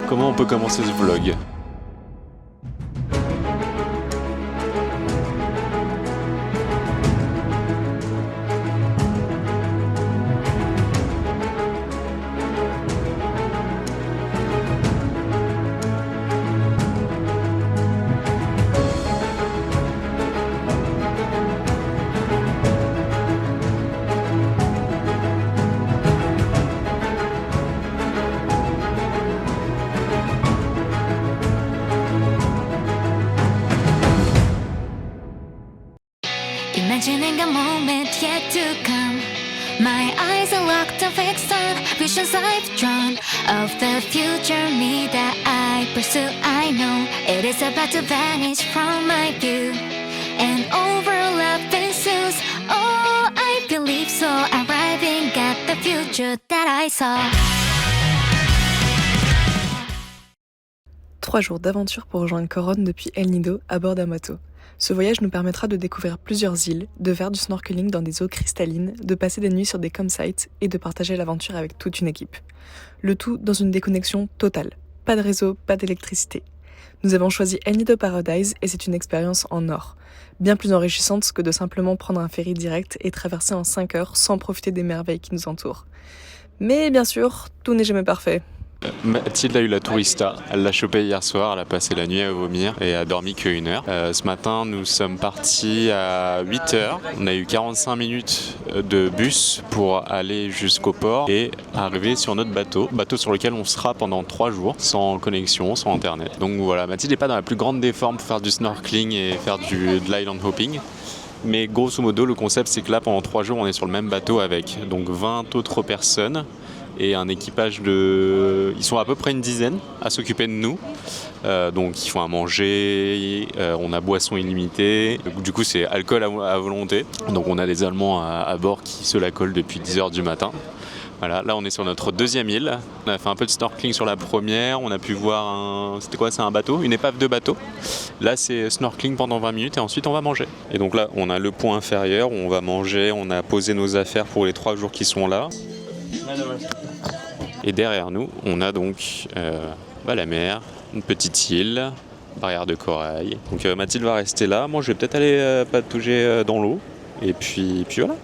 comment on peut commencer ce vlog? Imagining a moment yet to come. My eyes are locked and fixed on visions I've drawn of the future me that I pursue. I know it is about to vanish from my view, and overlap ensues. Oh, I believe so. Arriving at the future that I saw. 3 jours d'aventure pour rejoindre Coronne depuis El Nido à bord d'un bateau. Ce voyage nous permettra de découvrir plusieurs îles, de faire du snorkeling dans des eaux cristallines, de passer des nuits sur des campsites et de partager l'aventure avec toute une équipe. Le tout dans une déconnexion totale. Pas de réseau, pas d'électricité. Nous avons choisi El Nido Paradise et c'est une expérience en or. Bien plus enrichissante que de simplement prendre un ferry direct et traverser en 5 heures sans profiter des merveilles qui nous entourent. Mais bien sûr, tout n'est jamais parfait. Mathilde a eu la tourista, elle l'a chopée hier soir, elle a passé la nuit à vomir et a dormi que 1 heure. Ce matin nous sommes partis à 8h, on a eu 45 minutes de bus pour aller jusqu'au port et arriver sur notre bateau sur lequel on sera pendant 3 jours, sans connexion, sans internet. Donc voilà, Mathilde n'est pas dans la plus grande des formes pour faire du snorkeling et faire de l'island hopping. Mais grosso modo le concept c'est que là pendant 3 jours on est sur le même bateau avec donc 20 autres personnes et un équipage de... Ils sont à peu près une dizaine à s'occuper de nous. Donc ils font à manger, on a boissons illimitées. Du coup c'est alcool à volonté. Donc on a des Allemands à bord qui se la collent depuis 10h du matin. Voilà, là on est sur notre 2e île. On a fait un peu de snorkeling sur la première. On a pu voir C'était quoi? C'est un bateau, une épave de bateau. Là c'est snorkeling pendant 20 minutes et ensuite on va manger. Et donc là on a le point inférieur où on va manger. On a posé nos affaires pour les 3 jours qui sont là. Et derrière nous, on a donc la mer, une petite île, barrière de corail. Donc Mathilde va rester là. Moi, je vais peut-être aller patauger dans l'eau. Et puis voilà.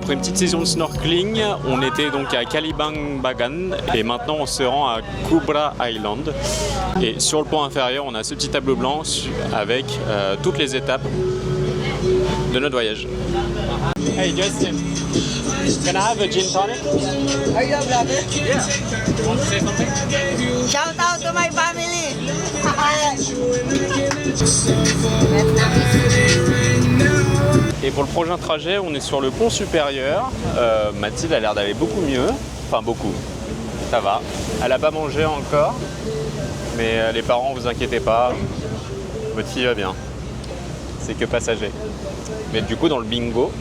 Après une petite session de snorkeling, on était donc à Kalimantan et maintenant on se rend à Kubra Island. Et sur le pont inférieur, on a ce petit tableau blanc avec toutes les étapes de notre voyage. Hey Justin, can I have a gin tonic? Are you a brother? Yeah. Want to say something? Shout out to my family! Et pour le prochain trajet, on est sur le pont supérieur. Mathilde a l'air d'aller beaucoup mieux. Enfin beaucoup. Ça va. Elle n'a pas mangé encore. Mais les parents, vous inquiétez pas. Votre fille va bien. C'est que passager. Mais du coup, dans le bingo,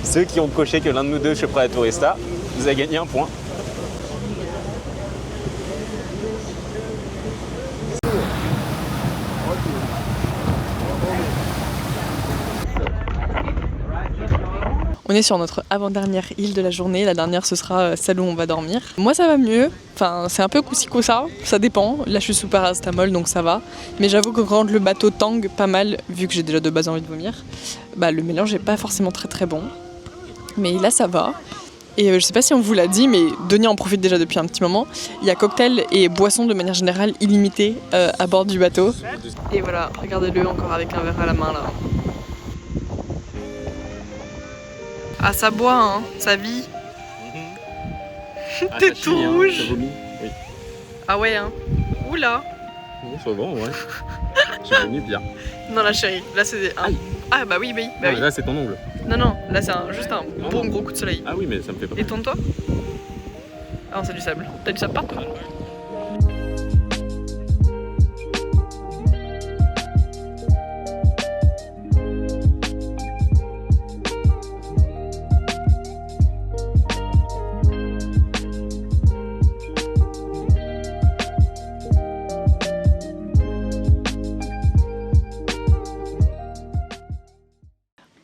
ceux qui ont coché que l'un de nous deux choperait la tourista, vous avez gagné un point. On est sur notre avant-dernière île de la journée, la dernière ce sera celle où on va dormir. Moi ça va mieux, enfin c'est un peu coussi-coussa, ça dépend. Là je suis sous paracétamol donc ça va. Mais j'avoue que quand le bateau tangue pas mal, vu que j'ai déjà de base envie de vomir, le mélange est pas forcément très bon. Mais là ça va. Et je sais pas si on vous l'a dit, mais Denis en profite déjà depuis un petit moment. Il y a cocktails et boissons de manière générale illimitées à bord du bateau. Et voilà, regardez-le encore avec un verre à la main là. Ah ça boit hein, ça vit. T'es tout rouge. Ça vomit. Oui. Ah ouais hein. Oula. Ça va ouais. J'ai vomi bien. Non la chérie, là c'est un... Ah bah oui. Non, là c'est ton ongle. Non là c'est juste un bon gros coup de soleil. Ah oui mais ça me fait pas. Et tourne-toi. Ah non, c'est du sable. T'as du sable partout.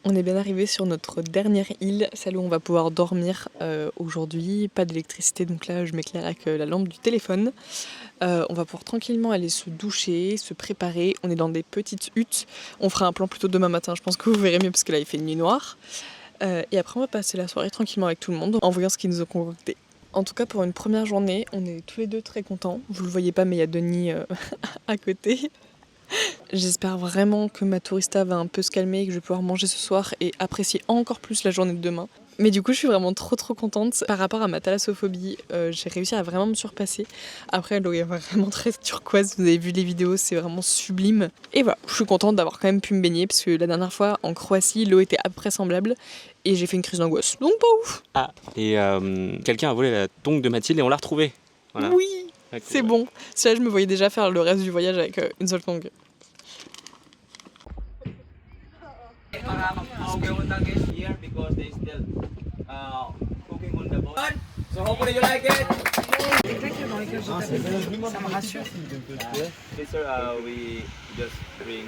On est bien arrivé sur notre dernière île, celle où on va pouvoir dormir aujourd'hui. Pas d'électricité, donc là je m'éclaire avec la lampe du téléphone. On va pouvoir tranquillement aller se doucher, se préparer. On est dans des petites huttes. On fera un plan plutôt demain matin, je pense que vous verrez mieux parce que là il fait une nuit noire. Et après on va passer la soirée tranquillement avec tout le monde en voyant ce qu'ils nous ont concocté. En tout cas pour une première journée, on est tous les deux très contents. Vous le voyez pas mais il y a Denis à côté. J'espère vraiment que ma tourista va un peu se calmer et que je vais pouvoir manger ce soir et apprécier encore plus la journée de demain. Mais du coup je suis vraiment trop contente. Par rapport à ma thalassophobie, j'ai réussi à vraiment me surpasser. Après l'eau est vraiment très turquoise, vous avez vu les vidéos, c'est vraiment sublime. Et voilà, je suis contente d'avoir quand même pu me baigner parce que la dernière fois en Croatie l'eau était à peu près semblable et j'ai fait une crise d'angoisse, donc pas ouf. Ah, et quelqu'un a volé la tongue de Mathilde et on l'a retrouvée. Voilà. Oui, c'est bon. Cela je me voyais déjà faire le reste du voyage avec une seule tongue. Here because they still cooking on the boat. So hopefully you like it. Ça me rassure. Yes sir, we just bring.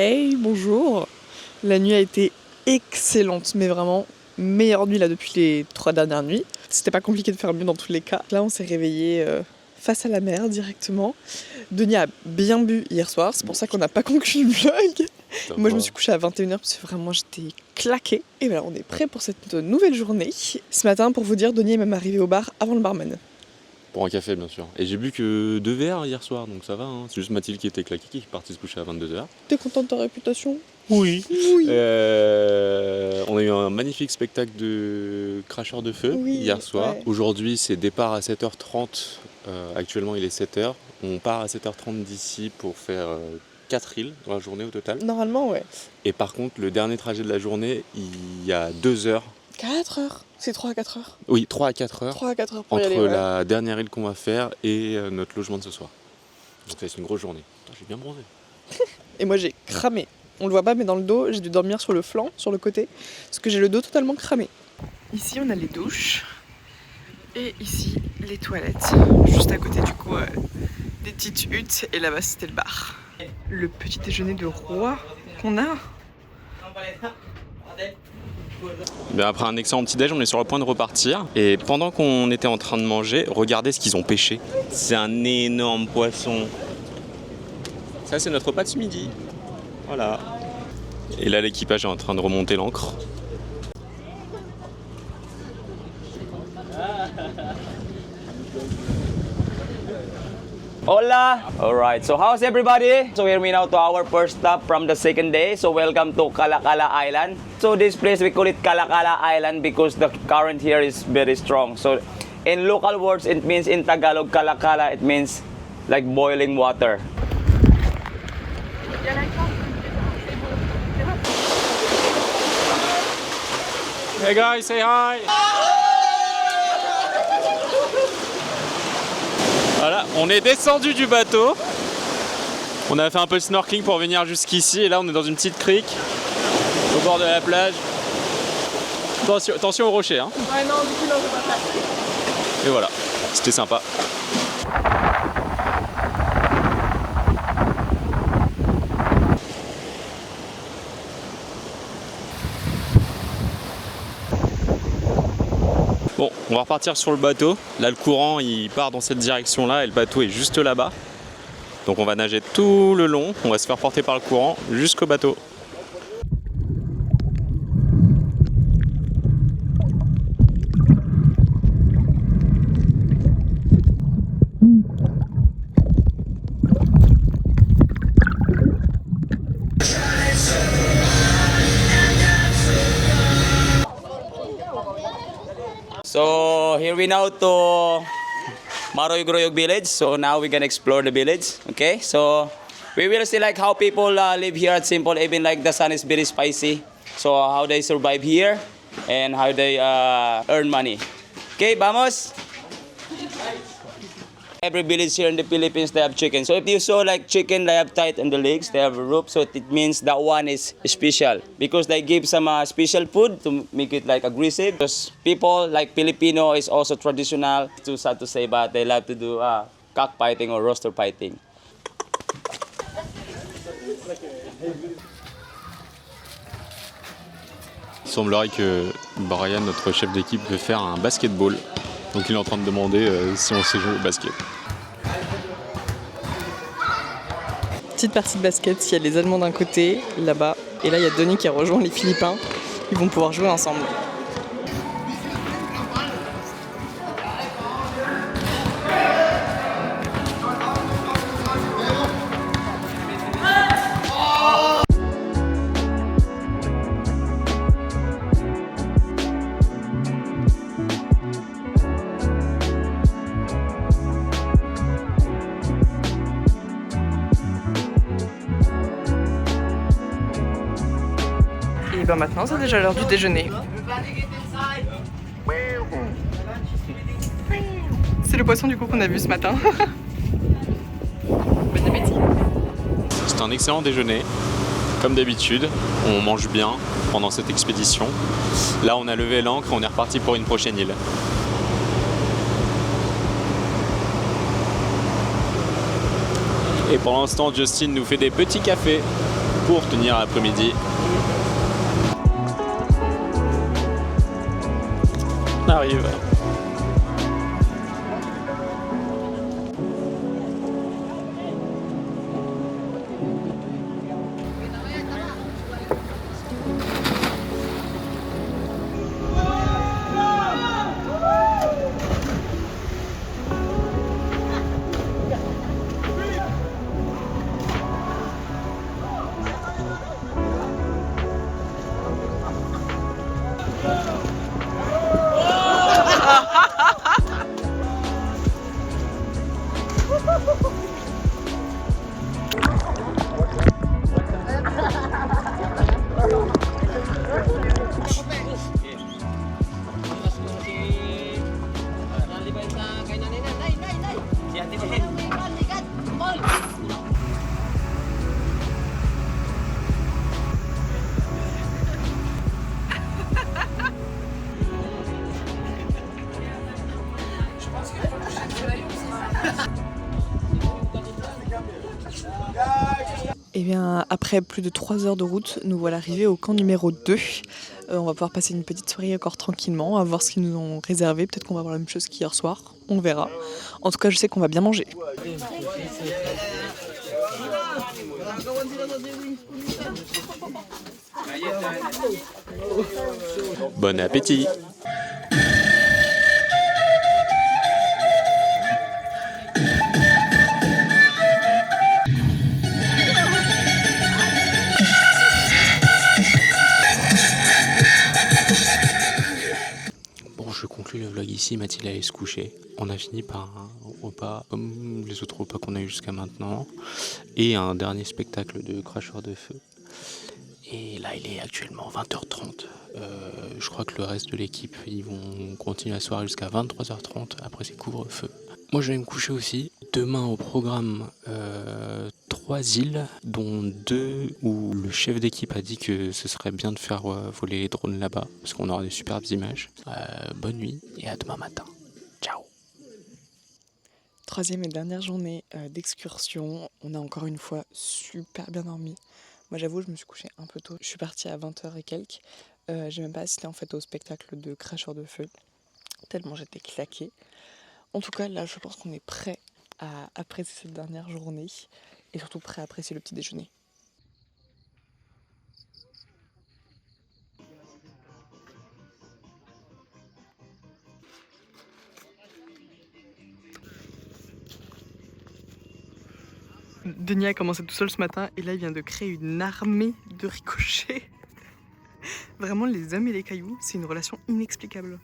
Hey, bonjour. La nuit a été excellente, mais vraiment meilleure nuit là depuis les 3 dernières nuits. C'était pas compliqué de faire mieux dans tous les cas. Là, on s'est réveillé face à la mer directement. Denis a bien bu hier soir, c'est pour ça qu'on n'a pas conclu le vlog. Moi, je me suis couchée à 21h parce que vraiment j'étais claquée. Et voilà, on est prêt pour cette nouvelle journée. Ce matin, pour vous dire, Denis est même arrivé au bar avant le barman. Pour un café, bien sûr. Et j'ai bu que 2 verres hier soir, donc ça va. Hein. C'est juste Mathilde qui était claquée, qui est partie se coucher à 22h. T'es content de ta réputation ? Oui. Oui. On a eu un magnifique spectacle de cracheurs de feu hier soir. Ouais. Aujourd'hui, c'est départ à 7h30. Actuellement, il est 7h. On part à 7h30 d'ici pour faire 4 îles dans la journée au total. Normalement, ouais. Et par contre, le dernier trajet de la journée, il y a 2 heures. 4 heures. C'est 3 à 4 heures. Oui, 3 à 4 heures. 3 à 4 heures pour y Entre aller, ouais. la dernière île qu'on va faire et notre logement de ce soir. Donc ça va être une grosse journée. Putain, j'ai bien bronzé. Et moi j'ai cramé. On le voit pas mais dans le dos, j'ai dû dormir sur le flanc, sur le côté, parce que j'ai le dos totalement cramé. Ici on a les douches et ici les toilettes. Juste à côté du coup des petites huttes et là-bas c'était le bar. Le petit déjeuner de roi qu'on a. Ben après un excellent petit déj, on est sur le point de repartir. Et pendant qu'on était en train de manger, regardez ce qu'ils ont pêché. C'est un énorme poisson. Ça c'est notre repas de ce midi. Voilà. Et là l'équipage est en train de remonter l'ancre. Hola! Alright, so how's everybody? So here we now to our first stop from the second day. So welcome to Kalakala Island. So this place we call it Kalakala Island because the current here is very strong. So in local words it means in Tagalog Kalakala it means like boiling water. Hey guys, say hi! Voilà, on est descendu du bateau. On a fait un peu de snorkeling pour venir jusqu'ici et là on est dans une petite crique au bord de la plage. Attention aux rochers, hein. Ouais non du coup non je peux pas faire. Et voilà, c'était sympa. Bon, on va repartir sur le bateau. Là, le courant, il part dans cette direction-là et le bateau est juste là-bas. Donc on va nager tout le long, on va se faire porter par le courant jusqu'au bateau. So here we now to Maroy-Groyog village. So now we're gonna explore the village. Okay, so we will see like how people live here at Simple, even like the sun is very spicy. So how they survive here and how they earn money. Okay, vamos. Every village here in the Philippines, they have chicken. So if you saw like chicken, they have tight on the legs, they have a rope, so it means that one is special. Because they give some special food to make it like aggressive. Because people like Filipino is also traditional. It's too sad to say, but they love to do cockfighting or rooster fighting. Il semblerait que Brian, notre chef d'équipe, veut faire un basketball. Donc il est en train de demander si on sait jouer au basket. Petite partie de basket, il y a les Allemands d'un côté, là-bas. Et là, il y a Denis qui a rejoint les Philippins. Ils vont pouvoir jouer ensemble. Et ben maintenant, c'est déjà l'heure du déjeuner. C'est le poisson du coup qu'on a vu ce matin. Bon appétit. C'est un excellent déjeuner. Comme d'habitude, on mange bien pendant cette expédition. Là, on a levé l'ancre et on est reparti pour une prochaine île. Et pour l'instant, Justin nous fait des petits cafés pour tenir l'après-midi. On arrive. Et bien après plus de 3 heures de route, nous voilà arrivés au camp numéro 2. On va pouvoir passer une petite soirée encore tranquillement, à voir ce qu'ils nous ont réservé. Peut-être qu'on va voir la même chose qu'hier soir, on verra. En tout cas, je sais qu'on va bien manger. Bon appétit! Bon, je conclue le vlog ici. Mathilde allait se coucher. On a fini par un repas comme les autres repas qu'on a eu jusqu'à maintenant et un dernier spectacle de cracheurs de feu. Et là, il est actuellement 20h30. Je crois que le reste de l'équipe, ils vont continuer la soirée jusqu'à 23h30 après ces couvre-feu. Moi, je vais me coucher aussi. Demain, au programme, 3 îles, dont 2 où le chef d'équipe a dit que ce serait bien de faire voler les drones là-bas, parce qu'on aura des superbes images. Bonne nuit et à demain matin. Ciao. 3e et dernière journée d'excursion. On a encore une fois super bien dormi. Moi, j'avoue, je me suis couchée un peu tôt. Je suis partie à 20h et quelques. J'ai même pas assisté en fait au spectacle de cracheurs de feu, tellement j'étais claquée. En tout cas, là, je pense qu'on est prêt à apprécier cette dernière journée et surtout prêt à apprécier le petit déjeuner. Denis a commencé tout seul ce matin et là, il vient de créer une armée de ricochets. Vraiment, les hommes et les cailloux, c'est une relation inexplicable.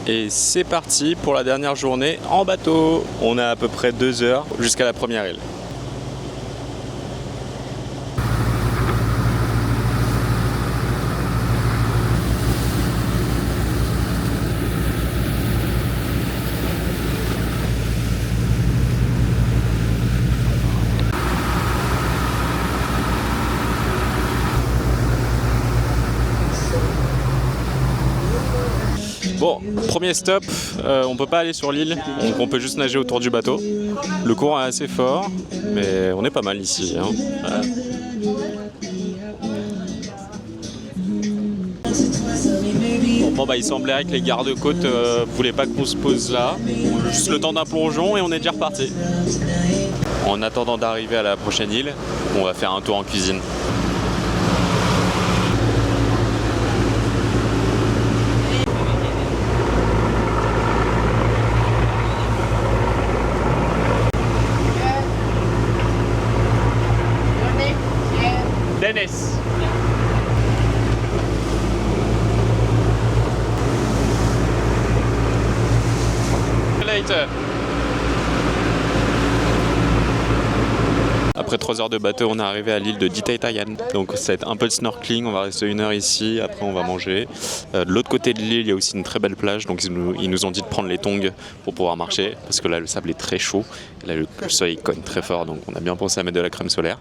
Et c'est parti pour la dernière journée en bateau. On a à peu près 2 heures jusqu'à la première île. Bon, premier stop, on peut pas aller sur l'île, donc on peut juste nager autour du bateau. Le courant est assez fort, mais on est pas mal ici. Hein. Voilà. Bon bah il semblerait que les gardes-côtes voulaient pas qu'on se pose là. Juste le temps d'un plongeon et on est déjà reparti. En attendant d'arriver à la prochaine île, on va faire un tour en cuisine. Dennis. Later. Après 3 heures de bateau, on est arrivé à l'île de Ditaitayan. Donc ça va être un peu de snorkeling, on va rester 1 heure ici, après on va manger. De l'autre côté de l'île, il y a aussi une très belle plage, donc ils nous ont dit de prendre les tongs pour pouvoir marcher, parce que là le sable est très chaud, et là le soleil cogne très fort, donc on a bien pensé à mettre de la crème solaire.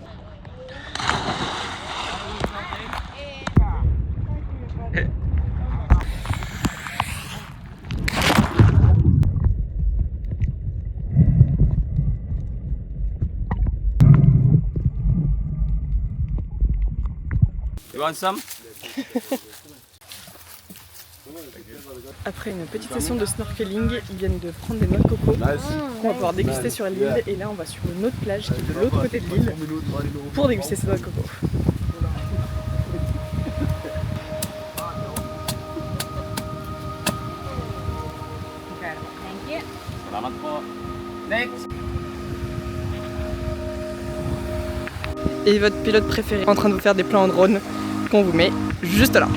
You want some? Après une petite session de snorkeling, ils viennent de prendre des noix de coco qu'on va pouvoir déguster sur l'île. Et là, on va sur une autre plage qui est de l'autre côté de l'île pour déguster ces noix de coco. Salamat po. Next. Et votre pilote préféré en train de vous faire des plans en drone qu'on vous met juste là.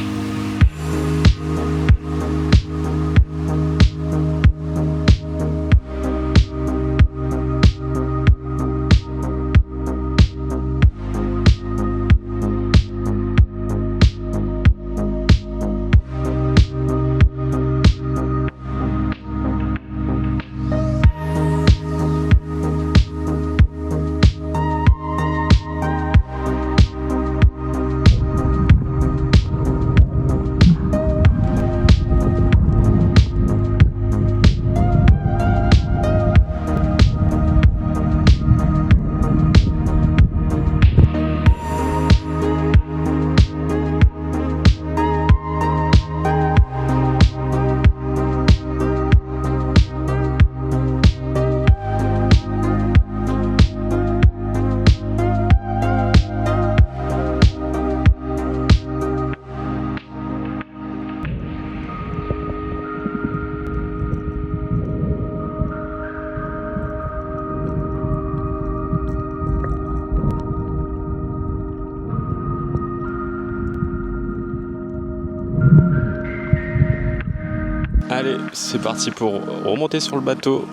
Allez, c'est parti pour remonter sur le bateau.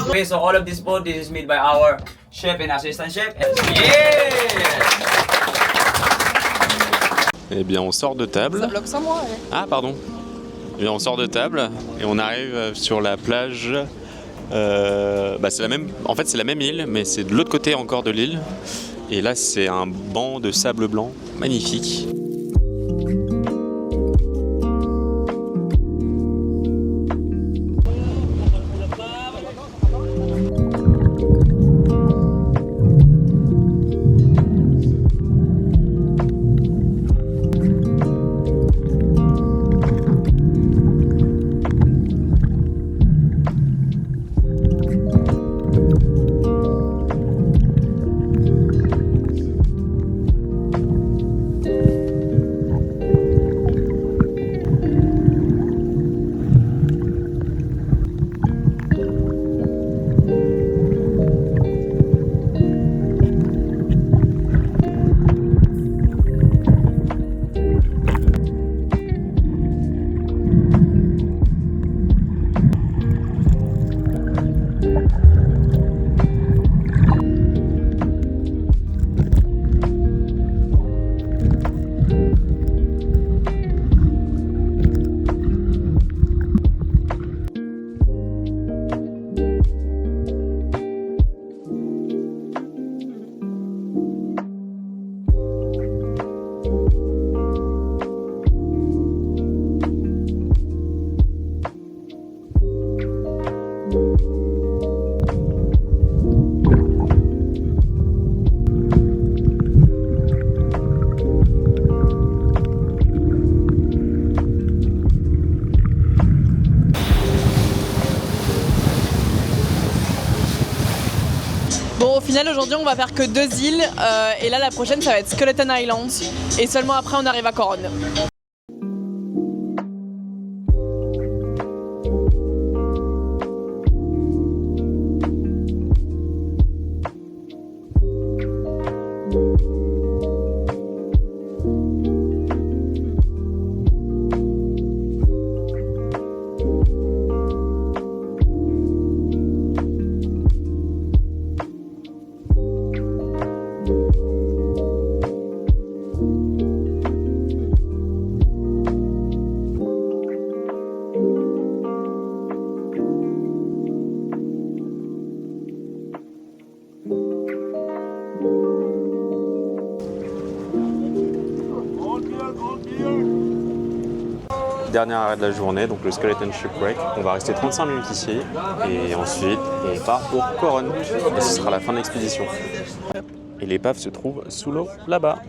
Okay, so all of this food, this is made by our chef and assistant chef. Yeah! Eh bien, on sort de table. Ça bloque sans moi, ouais. Ah, pardon. Eh bien, on sort de table et on arrive sur la plage. C'est la même. En fait, c'est la même île, mais c'est de l'autre côté encore de l'île. Et là, c'est un banc de sable blanc magnifique. Bon, au final, aujourd'hui, on va faire que 2 îles. Et là, la prochaine, ça va être Skeleton Island. Et seulement après, on arrive à Coron. Dernier arrêt de la journée, donc le Skeleton Shipwreck. On va rester 35 minutes ici et ensuite on part pour Coron. Et ce sera la fin de l'expédition. Et l'épave se trouve sous l'eau là-bas.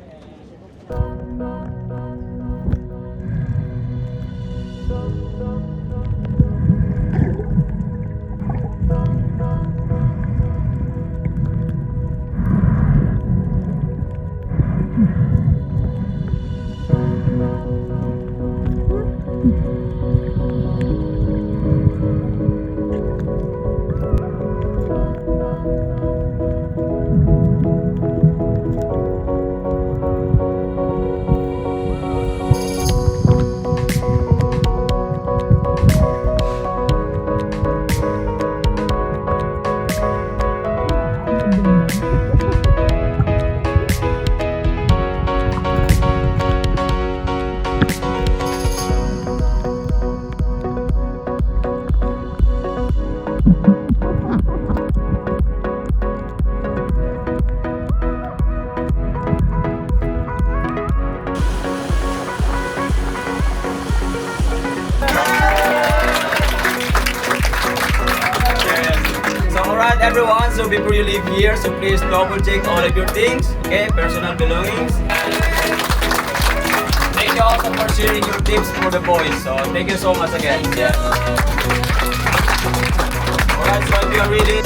Alright everyone, so before you leave here, so please double check all of your things, okay, personal belongings. Thank you also for sharing your tips for the boys, so thank you so much again. Yeah. Alright, so if you are ready.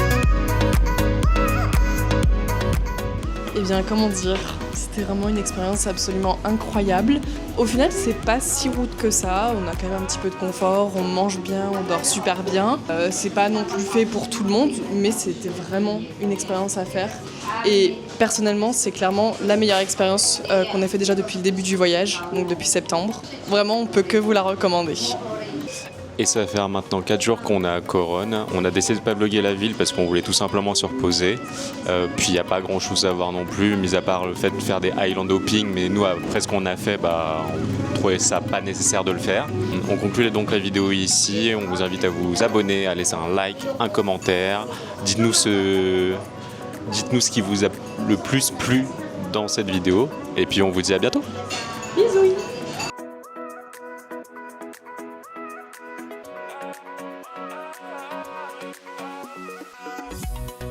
Eh bien, comment dire, c'était vraiment une expérience absolument incroyable. Au final, c'est pas si rude que ça, on a quand même un petit peu de confort, on mange bien, on dort super bien. C'est pas non plus fait pour tout le monde, mais c'était vraiment une expérience à faire. Et personnellement, c'est clairement la meilleure expérience qu'on a fait déjà depuis le début du voyage, donc depuis septembre. Vraiment, on peut que vous la recommander. Et ça va faire maintenant 4 jours qu'on est à Coron. On a décidé de ne pas bloguer la ville parce qu'on voulait tout simplement se reposer. Puis il n'y a pas grand chose à voir non plus, mis à part le fait de faire des island hopping. Mais nous, après ce qu'on a fait, on trouvait ça pas nécessaire de le faire. On conclut donc la vidéo ici. On vous invite à vous abonner, à laisser un like, un commentaire. Dites-nous ce qui vous a le plus plu dans cette vidéo. Et puis on vous dit à bientôt. Bisous.